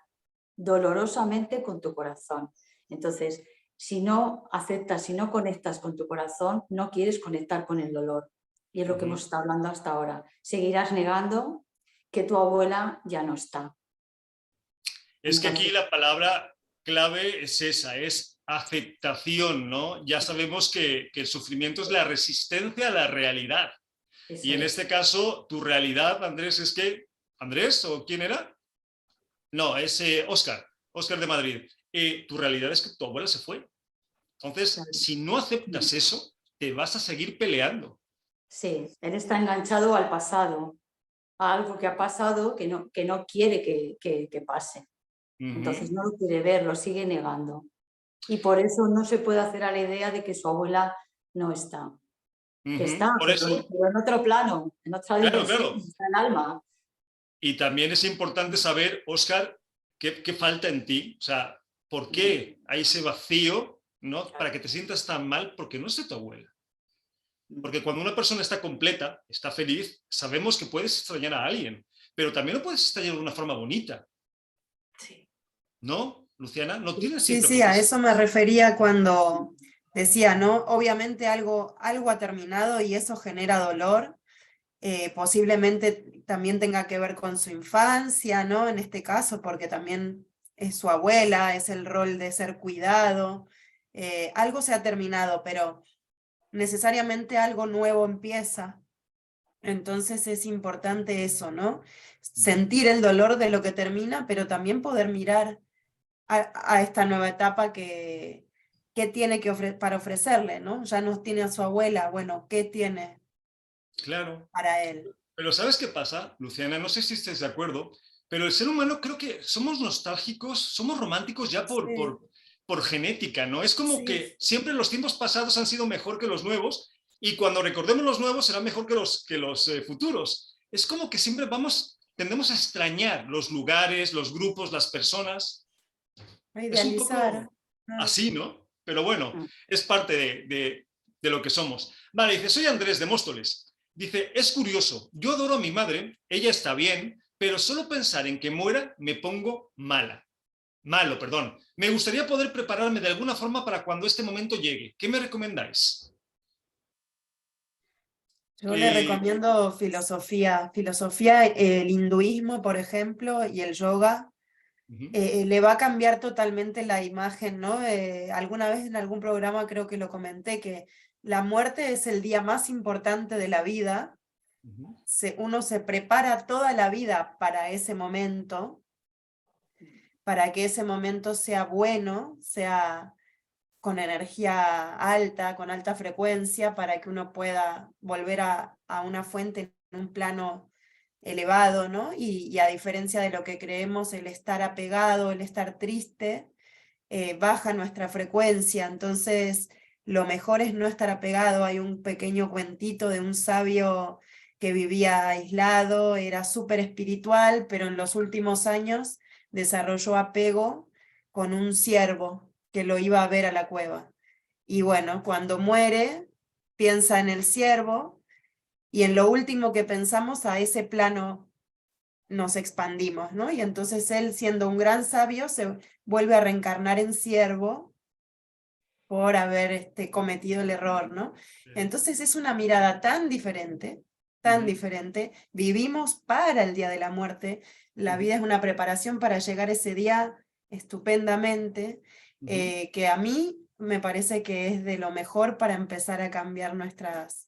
dolorosamente con tu corazón. Entonces, si no aceptas, si no conectas con tu corazón, no quieres conectar con el dolor. Y es lo que hemos estado hablando hasta ahora. Seguirás negando que tu abuela ya no está. Es que aquí la palabra clave es esa, es aceptación, ¿no? Ya sabemos que el sufrimiento es la resistencia a la realidad. Y en este caso, tu realidad, Andrés, es que... ¿Andrés o quién era? No, es Óscar de Madrid. Tu realidad es que tu abuela se fue. Entonces, si no aceptas eso, te vas a seguir peleando. Sí, él está enganchado al pasado, a algo que ha pasado que no quiere que pase. Entonces no lo quiere ver, lo sigue negando. Y por eso no se puede hacer a la idea de que su abuela no está. Que está, Por eso, pero en otro plano, en otra dimensión, claro. está el alma. Y también es importante saber, Óscar, qué falta en ti. O sea, ¿por qué hay ese vacío, ¿no? Para que te sientas tan mal porque no es de tu abuela. Porque cuando una persona está completa, está feliz, sabemos que puedes extrañar a alguien, pero también lo puedes extrañar de una forma bonita. ¿no, Luciana? No tienes Sí, siempre sí, por a qué- eso me refería cuando decía, ¿no? Obviamente algo ha terminado y eso genera dolor. Posiblemente también tenga que ver con su infancia, ¿no? En este caso, porque también es su abuela, es el rol de ser cuidado. Algo se ha terminado, pero necesariamente algo nuevo empieza. Entonces es importante eso, ¿no? Sentir el dolor de lo que termina, pero también poder mirar a esta nueva etapa que tiene para ofrecerle, ¿no? Ya no tiene a su abuela, bueno, ¿qué tiene Claro. para él? Pero ¿sabes qué pasa, Luciana? No sé si estés de acuerdo, pero el ser humano creo que somos nostálgicos, somos románticos ya Sí, por genética, ¿no? Es como sí, que siempre los tiempos pasados han sido mejor que los nuevos y cuando recordemos los nuevos serán mejor que los futuros. Es como que siempre tendemos a extrañar los lugares, los grupos, las personas. a Es un idealizar. poco Claro. así, ¿no? Pero bueno, Mm. es parte de lo que somos. Vale, dice, soy Andrés de Móstoles. Dice, es curioso, yo adoro a mi madre, ella está bien, pero solo pensar en que muera me pongo malo, perdón. Me gustaría poder prepararme de alguna forma para cuando este momento llegue. ¿Qué me recomendáis? Yo le Eh, recomiendo filosofía, el hinduismo, por ejemplo, y el yoga. uh-huh, Le va a cambiar totalmente la imagen, ¿no? Alguna vez en algún programa creo que lo comenté, que la muerte es el día más importante de la vida. uh-huh, Uno se prepara toda la vida para ese momento, para que ese momento sea bueno, sea con energía alta, con alta frecuencia, para que uno pueda volver a una fuente en un plano elevado, ¿no? Y a diferencia de lo que creemos, el estar apegado, el estar triste, baja nuestra frecuencia. Entonces, lo mejor es no estar apegado. Hay un pequeño cuentito de un sabio que vivía aislado, era súper espiritual, pero en los últimos años desarrolló apego con un ciervo que lo iba a ver a la cueva. Y bueno, cuando muere, piensa en el ciervo y en lo último que pensamos, a ese plano nos expandimos, ¿no? Y entonces él, siendo un gran sabio, se vuelve a reencarnar en ciervo por haber cometido el error, ¿no? Entonces es una mirada tan uh-huh, diferente. Vivimos para el día de la muerte. La vida es una preparación para llegar ese día estupendamente, uh-huh. que a mí me parece que es de lo mejor para empezar a cambiar nuestras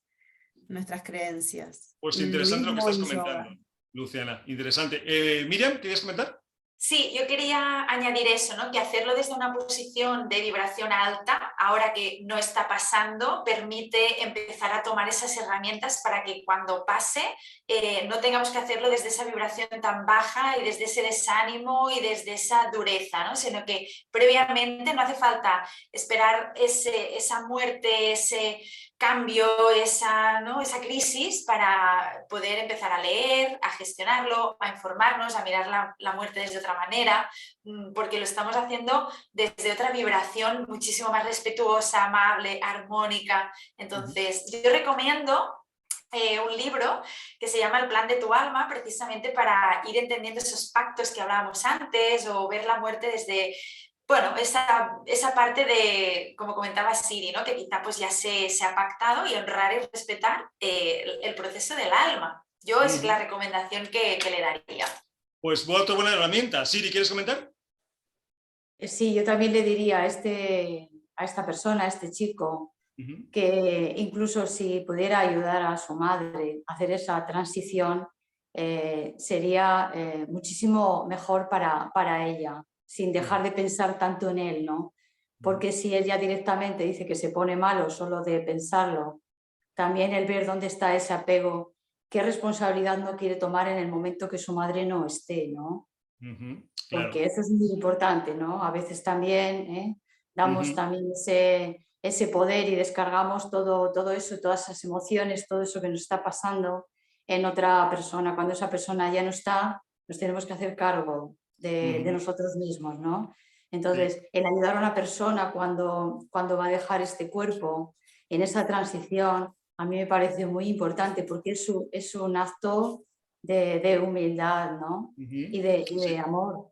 creencias. Pues interesante lo que Hinduismo estás y comentando, yoga. Luciana. Interesante. Miriam, ¿querías comentar? Sí, yo quería añadir eso, ¿no? Que hacerlo desde una posición de vibración alta, ahora que no está pasando, permite empezar a tomar esas herramientas para que cuando pase no tengamos que hacerlo desde esa vibración tan baja y desde ese desánimo y desde esa dureza, ¿no? Sino que previamente no hace falta esperar esa muerte, ese cambio, esa crisis para poder empezar a leer, a gestionarlo, a informarnos, a mirar la muerte desde otra manera, porque lo estamos haciendo desde otra vibración muchísimo más respetuosa, amable, armónica. Uh-huh, Entonces, yo recomiendo un libro que se llama El plan de tu alma, precisamente para ir entendiendo esos pactos que hablábamos antes o ver la muerte desde, bueno, esa parte de, como comentaba Siri, ¿no? Que quizá pues ya se ha pactado y honrar y respetar el proceso del alma. Yo es uh-huh. la recomendación que le daría. Pues otra buena herramienta. Siri, ¿quieres comentar? Sí, yo también le diría a esta persona, a este chico, Uh-huh, que incluso si pudiera ayudar a su madre a hacer esa transición, sería muchísimo mejor para ella, sin dejar de pensar tanto en él, ¿no? Porque si ella directamente dice que se pone malo solo de pensarlo, también el ver dónde está ese apego, qué responsabilidad no quiere tomar en el momento que su madre no esté, ¿no? uh-huh, claro. Porque eso es muy importante, ¿no? A veces también damos Uh-huh, también ese poder y descargamos todo eso, todas esas emociones, todo eso que nos está pasando en otra persona. Cuando esa persona ya no está, nos tenemos que hacer cargo de uh-huh, nosotros mismos, ¿no? sí. Entonces, el ayudar a una persona cuando va a dejar este cuerpo en esa transición, a mí me parece muy importante porque es un acto de humildad, ¿no? Uh-huh, Y de sí. amor,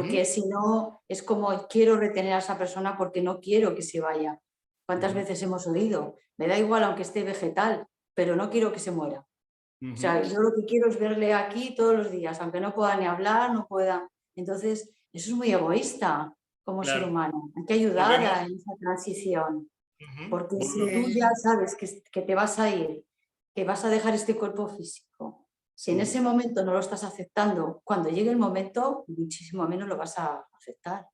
porque si no es como quiero retener a esa persona porque no quiero que se vaya. ¿Cuántas veces hemos oído? Me da igual aunque esté vegetal, pero no quiero que se muera. O sea, yo lo que quiero es verle aquí todos los días, aunque no pueda ni hablar, no pueda. Entonces, eso es muy egoísta como ser humano. Hay que ayudar a esa transición. Porque si tú ya sabes que te vas a ir, que vas a dejar este cuerpo físico, si en ese momento no lo estás aceptando, cuando llegue el momento, muchísimo menos lo vas a aceptar.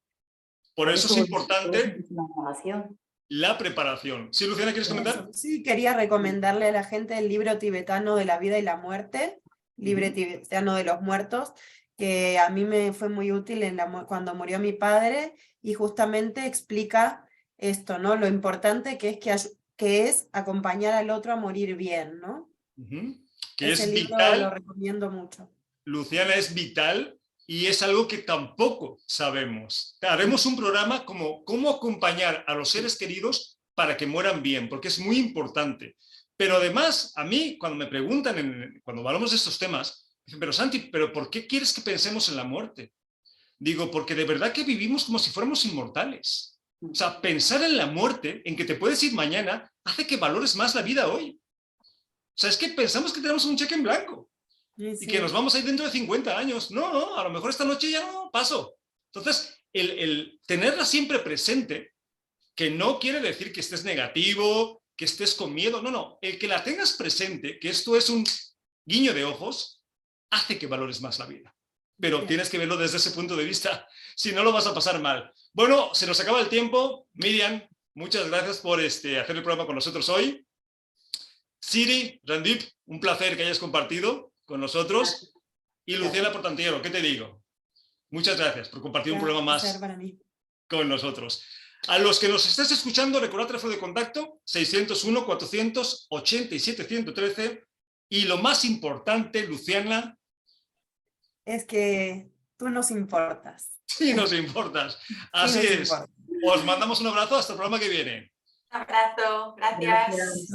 Por eso es importante la negación. la preparación. ¿Sí, Luciana, quieres comentar? Sí, quería recomendarle a la gente el libro tibetano de la vida y la muerte, libro tibetano de los muertos, que a mí me fue muy útil cuando murió mi padre, y justamente explica esto, ¿no? Lo importante que es acompañar al otro a morir bien, ¿no? Que Ese es libro vital. lo recomiendo mucho. Luciana, es vital y es algo que tampoco sabemos. Haremos un programa como cómo acompañar a los seres queridos para que mueran bien, porque es muy importante. Pero además, a mí, cuando me preguntan, cuando hablamos de estos temas, dicen, pero Santi, ¿pero por qué quieres que pensemos en la muerte? Digo, porque de verdad que vivimos como si fuéramos inmortales. O sea, pensar en la muerte, en que te puedes ir mañana, hace que valores más la vida hoy. O sea, es que pensamos que tenemos un cheque en blanco. Sí. Y que nos vamos a ir dentro de 50 años. No, a lo mejor esta noche ya no paso. Entonces, el tenerla siempre presente, que no quiere decir que estés negativo, que estés con miedo, no. El que la tengas presente, que esto es un guiño de ojos, hace que valores más la vida. Pero tienes que verlo desde ese punto de vista, si no lo vas a pasar mal. Bueno, se nos acaba el tiempo. Miriam, muchas gracias por hacer el programa con nosotros hoy. Siri, Randip, un placer que hayas compartido con nosotros. Y Luciana Portantiero, ¿qué te digo? Muchas gracias por compartir un programa más con nosotros. A los que nos estés escuchando, recordad el teléfono de contacto 601-487-113. Y lo más importante, Luciana, es que tú nos importas. Sí nos importas. Así es. Os mandamos un abrazo hasta el programa que viene. Un abrazo. Gracias.